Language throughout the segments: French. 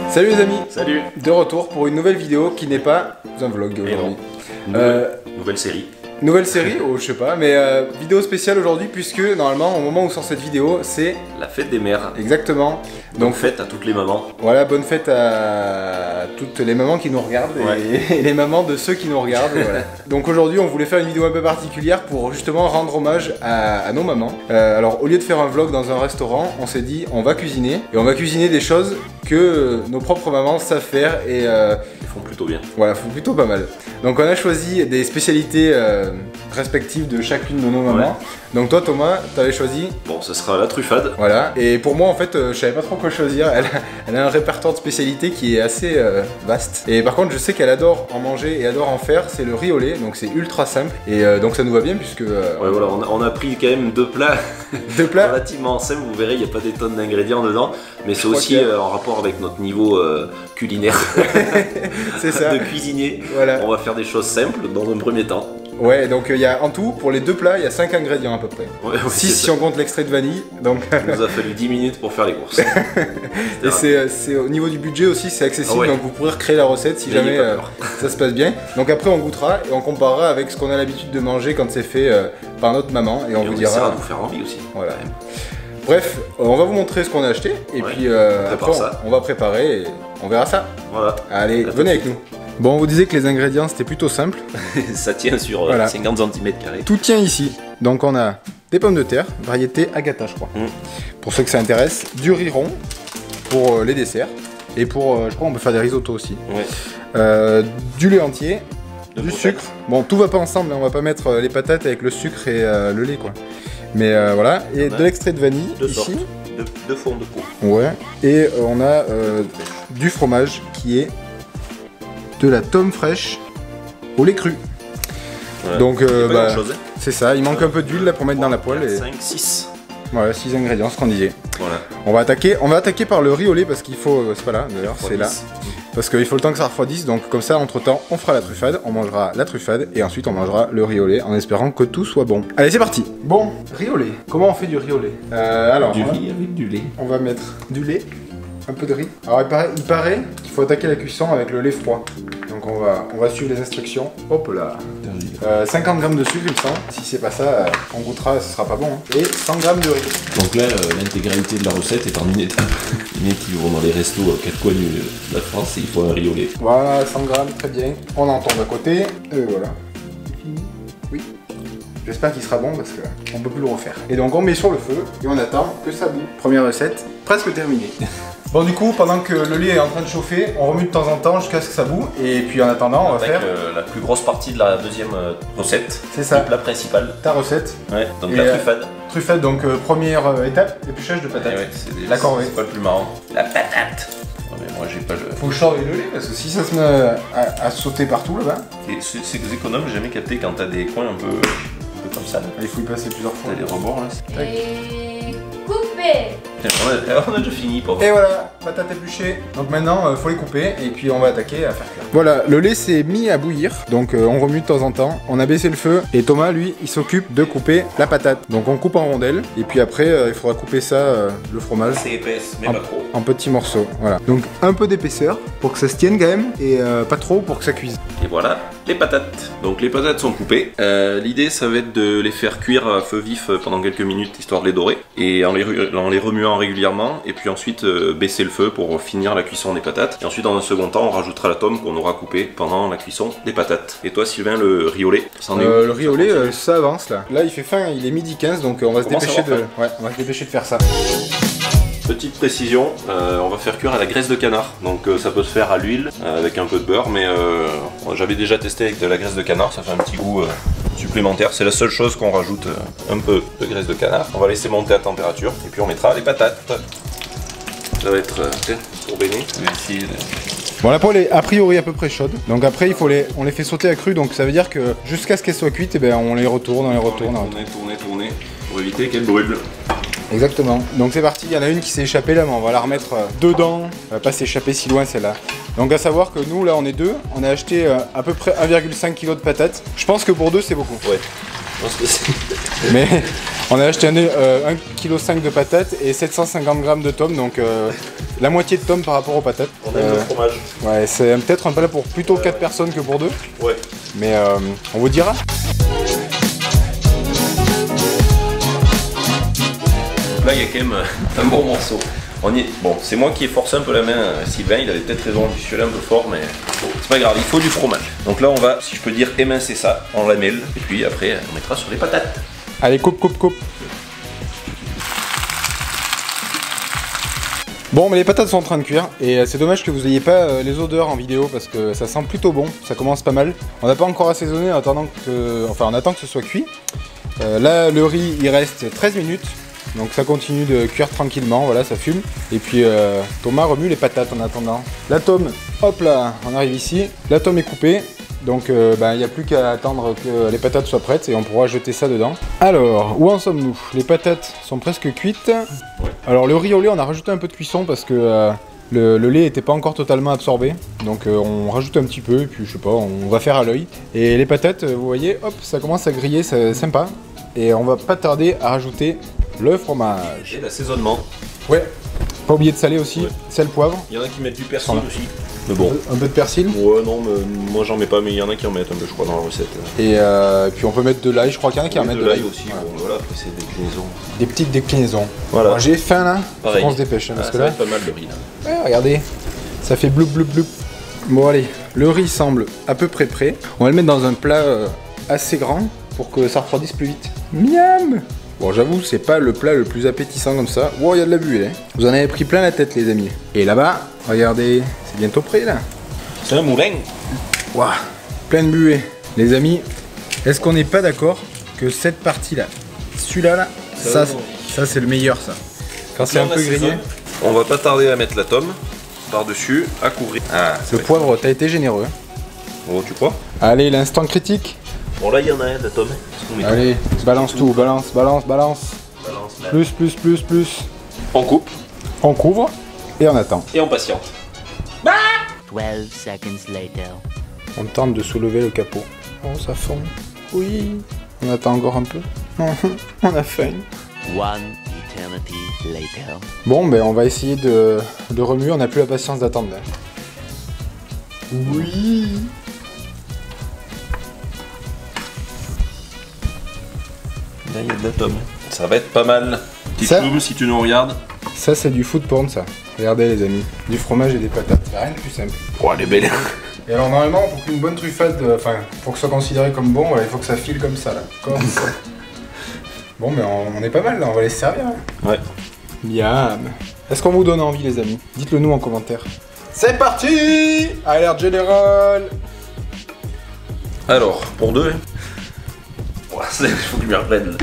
Salut les amis. Salut. De retour pour une nouvelle vidéo qui n'est pas un vlog aujourd'hui. Nouvelle série. Nouvelle série, oh, je sais pas, mais vidéo spéciale aujourd'hui puisque normalement au moment où sort cette vidéo c'est la fête des mères. Exactement. Donc fête à toutes les mamans. Voilà, bonne fête à toutes les mamans qui nous regardent et les mamans de ceux qui nous regardent. Voilà. Donc aujourd'hui on voulait faire une vidéo un peu particulière pour justement rendre hommage à nos mamans. Alors au lieu de faire un vlog dans un restaurant, on s'est dit on va cuisiner et on va cuisiner des choses que nos propres mamans savent faire et ils font plutôt bien. Voilà, font plutôt pas mal. Donc on a choisi des spécialités respectives de chacune de nos mamans. Ouais. Donc toi Thomas, t'avais choisi... Bon, ce sera la truffade. Voilà, et pour moi en fait, je savais pas trop quoi choisir. Elle a un répertoire de spécialités qui est assez vaste. Et par contre, je sais qu'elle adore en manger et adore en faire, c'est le riz au lait, donc c'est ultra simple. Et donc ça nous va bien puisque... ouais voilà, on a pris quand même deux plats. Deux plats relativement simples, vous verrez, il n'y a pas des tonnes d'ingrédients dedans. Mais c'est aussi en rapport avec notre niveau culinaire. C'est ça. De cuisinier. Voilà. On va faire des choses simples dans un premier temps. Ouais, donc il y a en tout, pour les deux plats, il y a 5 ingrédients à peu près. Ouais, 6 si on compte l'extrait de vanille. Donc... Il nous a fallu 10 minutes pour faire les courses. Et c'est au niveau du budget aussi, c'est accessible, donc vous pourrez recréer la recette si jamais ça se passe bien. Donc après on goûtera et on comparera avec ce qu'on a l'habitude de manger quand c'est fait par notre maman. Et on vous dira... essaiera de vous faire envie aussi. Voilà. Bref, on va vous montrer ce qu'on a acheté et puis après on va préparer et on verra ça. Voilà. Allez, venez avec nous. Bon, on vous disait que les ingrédients c'était plutôt simple. Ça tient sur 50 cm². Tout tient ici. Donc on a des pommes de terre, variété Agatha je crois. Pour ceux que ça intéresse, du riz rond pour les desserts. Et pour, je crois on peut faire des risottos aussi. Ouais. Du lait entier, du sucre. Bon, tout va pas ensemble, on va pas mettre les patates avec le sucre et le lait quoi. Mais voilà, et de l'extrait de vanille ici. De fond de pot. Ouais. Et on a du fromage qui est de la tome fraîche au lait cru. Ouais. Donc c'est ça, il manque un peu d'huile là pour mettre dans la poêle. 5, 6. Voilà, 6 ingrédients, ce qu'on disait. Voilà. On va attaquer par le riz au lait parce qu'il faut... c'est pas là d'ailleurs, c'est là. Parce qu'il faut le temps que ça refroidisse, donc comme ça, entre temps, on fera la truffade, on mangera la truffade et ensuite on mangera le riz au lait en espérant que tout soit bon. Allez, c'est parti. Bon, riz au lait. Comment on fait du riz au lait? Alors, du riz avec du lait. On va mettre du lait, un peu de riz. Alors il paraît qu'il faut attaquer la cuisson avec le lait froid. Donc on va suivre les instructions. Hop là. 50 g de sucre il me semble. Si c'est pas ça, on goûtera, ce sera pas bon. Hein. Et 100 g de riz. Donc là, l'intégralité de la recette est en une étape. Les mecs qui vont dans les restos aux quatre coins de la France, il faut un riz au lait. Voilà, 100 g, très bien. On en tombe à côté. Et voilà. Oui. J'espère qu'il sera bon parce qu'on peut plus le refaire. Et donc on met sur le feu et on attend que ça bout. Première recette, presque terminée. Bon du coup, pendant que le lait est en train de chauffer, on remue de temps en temps jusqu'à ce que ça boue. Et puis en attendant, on va faire... la plus grosse partie de la deuxième recette. C'est ça. Le plat principal. Ta recette. Ouais, donc la truffade. Truffade, donc première étape, épluchage de patates. Ouais, la corvée. C'est pas le plus marrant. La patate. Ouais, mais moi j'ai pas le... Faut chauffer le lait parce que si ça se met à sauter partout là-bas... C'est économe, j'ai jamais capté quand t'as des coins un peu comme ça. Là. Il faut y passer plusieurs fois. T'as les rebords là. Et couper. On a déjà fini, pauvre. Et voilà, patates épluchées. Donc maintenant, faut les couper et puis on va attaquer à faire cuire. Voilà, le lait s'est mis à bouillir, donc on remue de temps en temps. On a baissé le feu et Thomas, lui, il s'occupe de couper la patate. Donc on coupe en rondelles et puis après, il faudra couper ça, le fromage. C'est épaisse, mais pas trop. En petits morceaux, voilà. Donc un peu d'épaisseur pour que ça se tienne quand même et pas trop pour que ça cuise. Et voilà, les patates. Donc les patates sont coupées. L'idée, ça va être de les faire cuire à feu vif pendant quelques minutes, histoire de les dorer. Et en les remuant régulièrement. Et puis ensuite, baisser le feu pour finir la cuisson des patates. Et ensuite, dans un second temps, on rajoutera la tome qu'on aura coupée pendant la cuisson des patates. Et toi, Sylvain, le riz au lait, le riz au lait, ça avance là. Là, il fait faim, il est midi 15, donc on va se dépêcher de faire ça. Petite précision, on va faire cuire à la graisse de canard, donc ça peut se faire à l'huile avec un peu de beurre, mais j'avais déjà testé avec de la graisse de canard, ça fait un petit goût supplémentaire. C'est la seule chose qu'on rajoute un peu de graisse de canard. On va laisser monter à température et puis on mettra les patates. Ça va être pour béni. Bon, la poêle est a priori à peu près chaude, donc après on les fait sauter à cru, donc ça veut dire que jusqu'à ce qu'elles soient cuites, et ben on les retourne, tourner pour éviter qu'elles brûlent. Exactement. Donc c'est parti, il y en a une qui s'est échappée là, mais on va la remettre dedans. Elle va pas s'échapper si loin celle-là. Donc à savoir que nous là on est deux, on a acheté à peu près 1,5 kg de patates. Je pense que pour deux c'est beaucoup. Ouais. pense que c'est... Mais on a acheté 1,5 kg de patates et 750 g de tomes, donc la moitié de tomes par rapport aux patates. On aime le fromage. Ouais, c'est peut-être un plat pour plutôt 4 personnes que pour 2. Ouais. Mais on vous dira. Là, il y a quand même un bon morceau. Bon, c'est moi qui ai forcé un peu la main, Sylvain, il avait peut-être raison, je suis allé un peu fort, mais bon, c'est pas grave, il faut du fromage. Donc là, on va, si je peux dire, émincer ça en lamelles, et puis après, on mettra sur les patates. Allez, coupe. Bon, mais les patates sont en train de cuire, et c'est dommage que vous n'ayez pas les odeurs en vidéo, parce que ça sent plutôt bon, ça commence pas mal. On n'a pas encore assaisonné en attendant que... Enfin, on attend que ce soit cuit. Là, le riz, il reste 13 minutes. Donc ça continue de cuire tranquillement, voilà, ça fume. Et puis Thomas remue les patates en attendant. La tome, hop là, on arrive ici. La tome est coupée, donc il n'y a plus qu'à attendre que les patates soient prêtes et on pourra jeter ça dedans. Alors, où en sommes-nous? Les patates sont presque cuites. Alors le riz au lait, on a rajouté un peu de cuisson parce que le lait n'était pas encore totalement absorbé. Donc on rajoute un petit peu et puis je sais pas, on va faire à l'œil. Et les patates, vous voyez, hop, ça commence à griller, c'est sympa. Et on va pas tarder à rajouter le fromage. Et l'assaisonnement. Ouais. Pas oublier de saler aussi. Ouais. Sel, poivre. Il y en a qui mettent du persil aussi. Mais bon. Un peu de persil. Ouais, non, mais moi j'en mets pas, mais il y en a qui en mettent un peu, je crois, dans la recette. Et puis on peut mettre de l'ail. Je crois qu'il y en a qui en mettent de l'ail aussi. Voilà. Bon, voilà, après c'est des déclinaisons. Des petites déclinaisons. Voilà. J'ai faim là. Pareil. Faut qu'on se dépêche. Parce Ça que va là. être pas mal de riz là. Ouais, regardez. Ça fait bloup. Bon, allez. Le riz semble à peu près prêt. On va le mettre dans un plat assez grand pour que ça refroidisse plus vite. Miam! Bon, j'avoue, c'est pas le plat le plus appétissant comme ça. Wow, il y a de la buée, hein. Vous en avez pris plein la tête, les amis. Et là-bas, regardez, c'est bientôt prêt, là. C'est un moulin. Waouh, plein de buée. Les amis, est-ce qu'on n'est pas d'accord que cette partie-là, celui-là, là, ça c'est le meilleur, ça. Quand c'est un peu grillé. On va pas tarder à mettre la tome par-dessus, à couvrir. Ah, le poivre, t'as été généreux. Oh, tu crois? Allez, l'instant critique. Bon, là, il y en a un, la tome. Allez, balance tout, balance. Plus. On coupe. On couvre et on attend. Et on patiente. 12 seconds later. On tente de soulever le capot. Oh, ça fond. Oui. On attend encore un peu. On a faim. One eternity later. Bon, ben on va essayer de remuer. On n'a plus la patience d'attendre là. Oui. Là, il y a de la tome. Ça va être pas mal. Petit Ça- zoom si tu nous regardes. Ça, c'est du food porn, ça. Regardez, les amis. Du fromage et des patates. Y a rien de plus simple. Oh, elle est belle. Et alors, normalement, pour qu'une bonne truffade, enfin, pour que ce soit considéré comme bon, il faut que ça file comme ça, là. Comme ça. Bon, mais on est pas mal, là. On va les servir. Hein. Ouais. Miam. Est-ce qu'on vous donne envie, les amis? Dites-le nous en commentaire. C'est parti! Alerte générale! Alors, pour deux. Il faut que je m'y reprenne.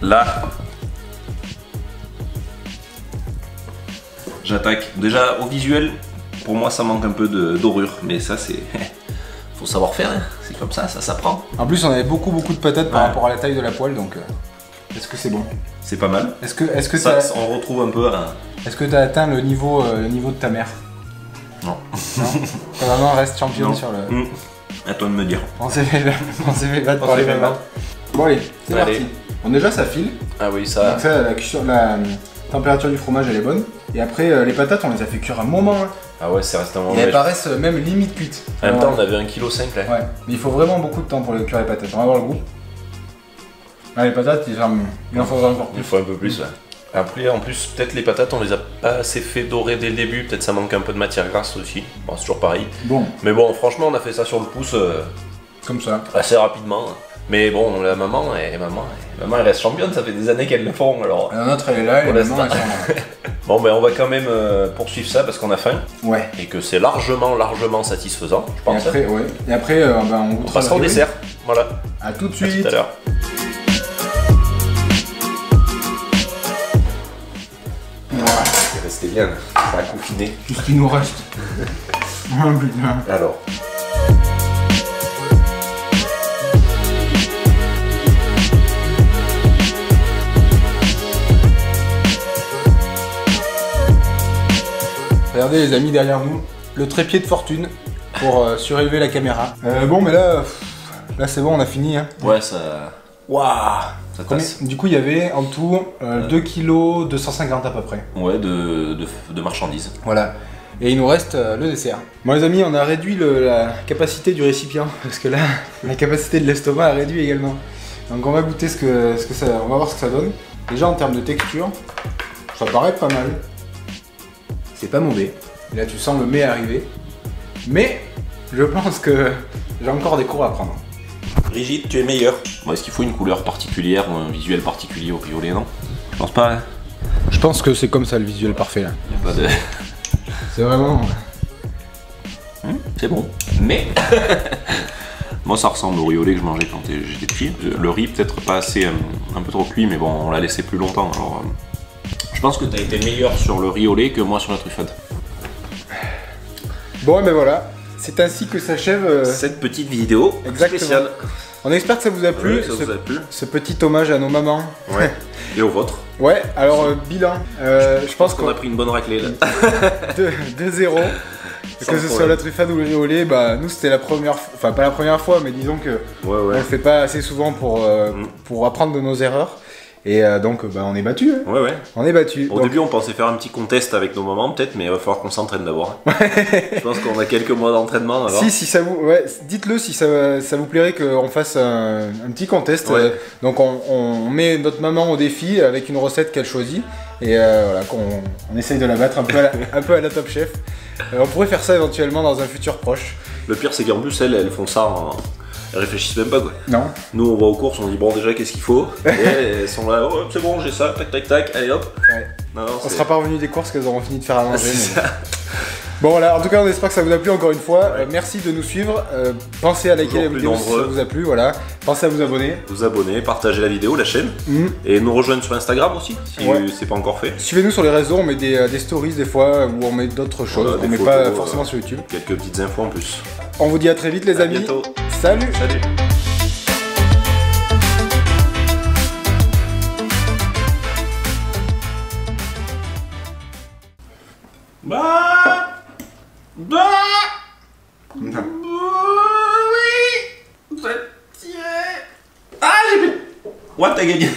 Là. J'attaque. Déjà, au visuel, pour moi, ça manque un peu d'orure. Mais ça, c'est... faut savoir faire. Hein. C'est comme ça s'apprend. En plus, on avait beaucoup de patates par Ouais. rapport à la taille de la poêle, donc... Est-ce que c'est bon? C'est pas mal. Est-ce que Ça, t'as on retrouve un peu un... est-ce que t'as atteint le niveau de ta mère? Non. Non. Ta maman reste championne Non. sur le... Mmh. À toi de me dire. On s'est fait battre On par s'est les fait mamans. battre. Bon allez, c'est Allez. parti. Bon déjà ça file. Ah oui, ça... Donc ça, la température du fromage elle est bonne. Et après les patates on les a fait cuire un moment. Hein. Ah ouais, c'est resté un moment. Et elles paraissent même limite cuites. En même temps, on Ouais. avait 1,5 kg là. Ouais, mais il faut vraiment beaucoup de temps pour les cuire les patates. On va voir le goût. Ah, les patates, il en faudra encore Il plus. faut un peu plus, ouais. Après, en plus, peut-être les patates, on les a pas assez fait dorer dès le début. Peut-être ça manque un peu de matière grasse aussi. Bon, c'est toujours pareil. Bon, Mais bon, franchement, on a fait ça sur le pouce comme ça. assez rapidement. Mais bon, la maman, elle reste championne. Ça fait des années qu'elle le font. Alors, La nôtre elle est là et Pour les mamans l'instant. elles sont là. bon, ben, on va quand même poursuivre ça parce qu'on a faim Ouais. et que c'est largement satisfaisant, je Et pense. après, ouais. Et après on On goûtera passera au le riz. dessert. Voilà. À tout de À suite. tout à l'heure. C'est resté bien. Ça a confiné. Tout ce qui nous reste. Oh putain. Alors. Regardez les amis derrière nous, le trépied de fortune. pour surélever la caméra. Bon, mais là c'est bon, on a fini. Hein. Ouais, ça. Waouh. Ça tasse. Du coup, il y avait en tout 2 kg 250 à peu près. Ouais, de marchandises. Voilà. Et il nous reste le dessert. Bon les amis, on a réduit la capacité du récipient parce que là, la capacité de l'estomac a réduit également. Donc on va goûter ce que ça, on va voir ce que ça donne. Déjà en termes de texture, ça paraît pas mal. C'est pas mauvais. Et là tu sens le mets arriver. Mais je pense que j'ai encore des cours à prendre. Brigitte, tu es meilleur. Bon, est-ce qu'il faut une couleur particulière ou un visuel particulier au violet, non? Je pense pas. Hein. Je pense que c'est comme ça le visuel parfait là. Y a pas de... C'est vraiment... c'est bon. Mais... moi ça ressemble au riz au lait que je mangeais quand j'étais petit. Le riz peut-être pas assez... un peu trop cuit, mais bon, on l'a laissé plus longtemps. Alors, je pense que t'as été meilleur sur le riz au lait que moi sur la truffade. Bon, mais voilà. C'est ainsi que s'achève cette petite vidéo spéciale. On espère que ça vous a plu, ouais, ça vous a plu. Ce petit hommage à nos mamans. Ouais. Et au vôtre. Ouais, alors bilan. Je pense qu'on a pris une bonne raclée là. 2-0. Que ce soit la truffade ou le riz au lait, bah nous c'était la première fois, enfin pas la première fois, mais disons que on le fait pas assez souvent pour apprendre de nos erreurs. Et donc bah, on est battu. Hein. Ouais. On est battu. Au début on pensait faire un petit contest avec nos mamans peut-être, mais il va falloir qu'on s'entraîne d'abord. Je pense qu'on a quelques mois d'entraînement. Si ça vous, ouais, dites-le si ça vous plairait qu'on fasse un petit contest. Ouais. Donc on met notre maman au défi avec une recette qu'elle choisit et voilà qu'on essaye de la battre un peu à la Top Chef. On pourrait faire ça éventuellement dans un futur proche. Le pire c'est qu'en plus elles font ça. Elles réfléchissent même pas quoi. Non. Nous on va aux courses, on dit bon déjà qu'est-ce qu'il faut. Et elles sont là, oh, c'est bon j'ai ça, tac tac tac, allez hop. Ouais. Non, on sera pas revenu des courses qu'elles auront fini de faire à manger. Mais... Bon voilà, en tout cas on espère que ça vous a plu encore une fois. Ouais. Merci de nous suivre. Pensez à liker la vidéo si ça vous a plu, voilà. Pensez à vous abonner. Vous abonner, partager la vidéo, la chaîne. Et nous rejoindre sur Instagram aussi, si c'est pas encore fait. Suivez-nous sur les réseaux, on met des stories des fois où on met d'autres choses. On met pas forcément sur YouTube. Quelques petites infos en plus. On vous dit à très vite les amis. Bientôt. Salut. Salut. Oui. Ah j'ai... Ouais t'as gagné.